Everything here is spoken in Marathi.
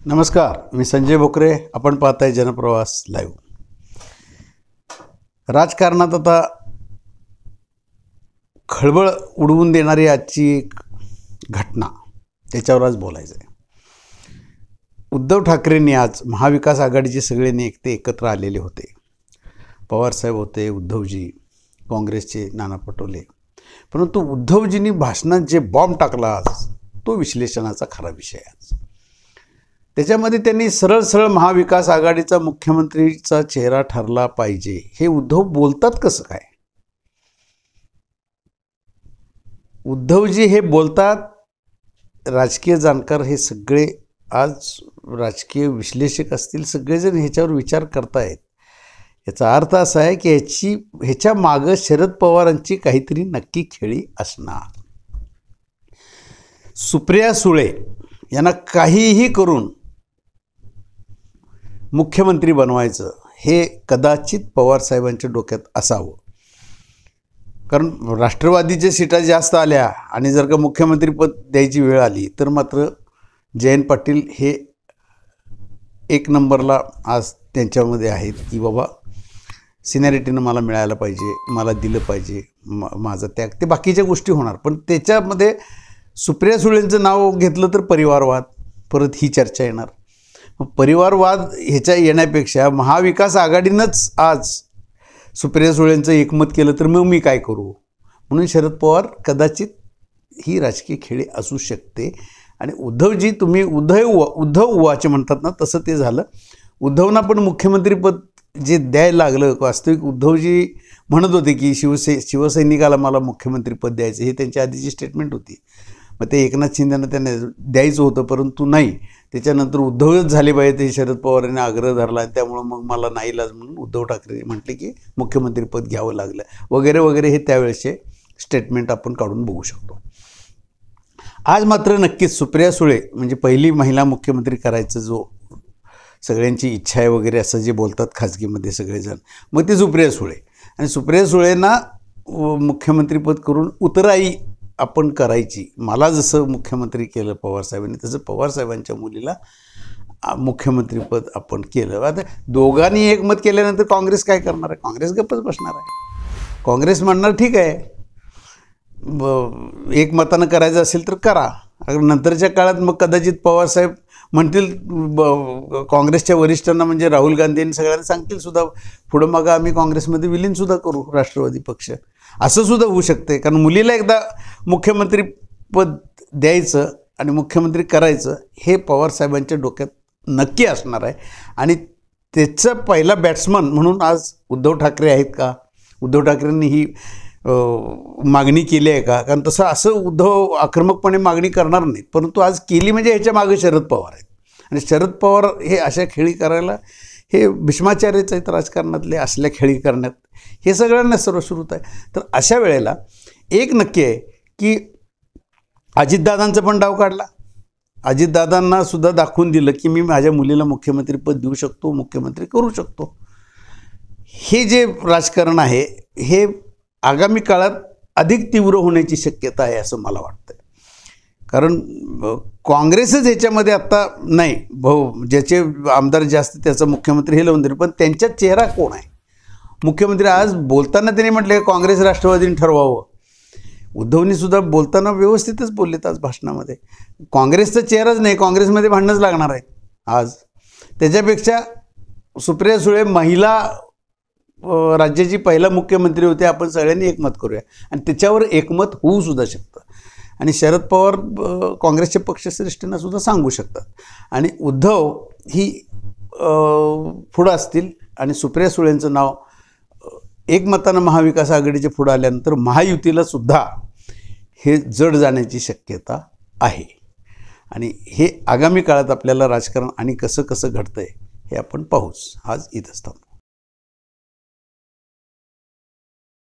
नमस्कार, मी संजय भोकरे. आपण पाहताय जनप्रवास लाईव्ह. राजकारणात आता खळबळ उडवून देणारी आजची एक घटना, त्याच्यावर आज बोलायचं आहे. उद्धव ठाकरेंनी आज महाविकास आघाडीचे सगळे नेते एकत्र आलेले होते. पवारसाहेब होते, उद्धवजी, काँग्रेसचे नाना पटोले. परंतु उद्धवजींनी भाषणात जे बॉम्ब टाकला आज, तो विश्लेषणाचा खरा विषय आहे. आज त्याच्यामध्ये त्यांनी सरळ महाविकास आघाडीचा मुख्यमंत्रीचा चेहरा ठरला पाहिजे हे उद्धव बोलतात कसं काय? उद्धवजी हे बोलतात, राजकीय जाणकार हे सगळे आज राजकीय विश्लेषक असतील, सगळेजण ह्याच्यावर विचार करतायत. याचा अर्थ असा आहे की ह्याच्या मागं शरद पवारांची काहीतरी नक्की खेळी असणार. सुप्रिया सुळे यांना काहीही करून मुख्यमंत्री बनवायचं हे कदाचित पवारसाहेबांच्या डोक्यात असावं. कारण राष्ट्रवादीच्या सीटा जास्त आल्या आणि जर का मुख्यमंत्रीपद द्यायची वेळ आली तर मात्र जयंत पाटील हे एक नंबरला आज त्यांच्यामध्ये आहेत की बाबा सिनियरिटीनं मला मिळायला पाहिजे, मला दिलं पाहिजे, माझा त्याग, ते बाकीच्या गोष्टी होणार. पण त्याच्यामध्ये सुप्रिया सुळेंचं नाव घेतलं तर परिवारवाद, परत ही चर्चा येणार. परिवारवाद ह्याच्या येण्यापेक्षा महाविकास आघाडीनंच आज सुप्रिया सुळेंचं एकमत केलं तर मग मी काय करू, म्हणून शरद पवार कदाचित ही राजकीय खेळी असू शकते. आणि उद्धवजी, तुम्ही उद्धव उवाचे म्हणतात ना, तसं ते झालं. उद्धवना पण मुख्यमंत्रीपद जे द्यायला लागलं, वास्तविक उद्धवजी म्हणत होते की शिवसैनिकाला मला मुख्यमंत्रीपद द्यायचं, हे त्यांची आधीची स्टेटमेंट होती. मग ते एकनाथ शिंदेनं त्यांना द्यायचं होतं, परंतु नाही. त्याच्यानंतर उद्धवच झाले पाहिजे ते शरद पवारांनी आग्रह धरला आणि त्यामुळं मग मला नाईलाज म्हणून उद्धव ठाकरे म्हटले की मुख्यमंत्रीपद घ्यावं लागलं वगैरे वगैरे. हे त्यावेळेचे स्टेटमेंट आपण काढून बघू शकतो. आज मात्र नक्कीच सुप्रिया सुळे म्हणजे पहिली महिला मुख्यमंत्री करायचं जो सगळ्यांची इच्छा आहे वगैरे असं जे बोलतात खाजगीमध्ये सगळेजण, मग ते सुप्रिया सुळे. आणि सुप्रिया सुळेंना मुख्यमंत्रीपद करून उतराई आपण करायची. मला जसं मुख्यमंत्री केलं पवारसाहेबांनी, तसं पवारसाहेबांच्या मुलीला मुख्यमंत्रीपद आपण केलं. आता दोघांनी एकमत केल्यानंतर काँग्रेस काय करणार आहे? काँग्रेस गप्पच बसणार आहे. काँग्रेस म्हणणार ठीक आहे, एकमतानं करायचं असेल तर करा. नंतरच्या काळात मग कदाचित पवारसाहेब म्हणतील, काँग्रेसच्या वरिष्ठांना म्हणजे राहुल गांधी यांनी सगळ्यांना सांगतील सुद्धा, पुढं मग आम्ही काँग्रेसमध्ये विलीनसुद्धा करू राष्ट्रवादी पक्ष. असं सुद्धा होऊ शकते. कारण मुलीला एकदा मुख्यमंत्रीपद द्यायचं आणि मुख्यमंत्री करायचं हे पवारसाहेबांच्या डोक्यात नक्की असणार आहे. आणि त्याचा पहिला बॅट्समन म्हणून आज उद्धव ठाकरे आहेत का? उद्धव ठाकरेंनी ही मागणी केली आहे का? कारण तसं असं उद्धव आक्रमकपणे मागणी करणार नाहीत, परंतु आज केली म्हणजे ह्याच्या मागे शरद पवार आहेत. आणि शरद पवार हे अशा खेळी करायला हे भीष्माचार्यच आहेत राजकारणातले. असल्या खेळी करण्यात हे सगळ्यांना सर्वश्रुत आहे. तर अशा वेळेला एक नक्की आहे की अजितदादांचं पण डाव काढला. अजितदादांना सुद्धा दाखवून दिलं की मी माझ्या मुलीला मुख्यमंत्रीपद देऊ शकतो, मुख्यमंत्री करू शकतो. हे जे राजकारण आहे हे आगामी काळात अधिक तीव्र होण्याची शक्यता आहे असं मला वाटतं. कारण काँग्रेसच ह्याच्यामध्ये आत्ता नाही, ज्याचे आमदार जास्त त्याचा मुख्यमंत्री हे लावून दिले, पण त्यांच्यात चेहरा कोण आहे मुख्यमंत्री? आज बोलताना त्यांनी म्हटले काँग्रेस राष्ट्रवादीने ठरवावं. उद्धवनी सुद्धा बोलताना व्यवस्थितच बोललेत आज भाषणामध्ये. काँग्रेसचा चेहराच नाही, काँग्रेसमध्ये भांडणंच लागणार आहेत आज. त्याच्यापेक्षा सुप्रिया सुळे महिला राज्याची पहिला मुख्यमंत्री होते, आपण सगळ्यांनी एकमत करूया. आणि त्याच्यावर एकमत होऊ सुद्धा शकतं. आणि शरद पवार काँग्रेसच्या पक्षश्रेष्ठींना सुद्धा सांगू शकतात. आणि उद्धव ही पुढं असतील आणि सुप्रिया सुळेंचं नाव एकमतानं महाविकास आघाडीच्या पुढं आल्यानंतर महायुतीला सुद्धा हे जड जाण्याची शक्यता आहे. आणि हे आगामी काळात आपल्याला राजकारण आणि कसं घडतंय हे आपण पाहूच. आज इथंच थांबू.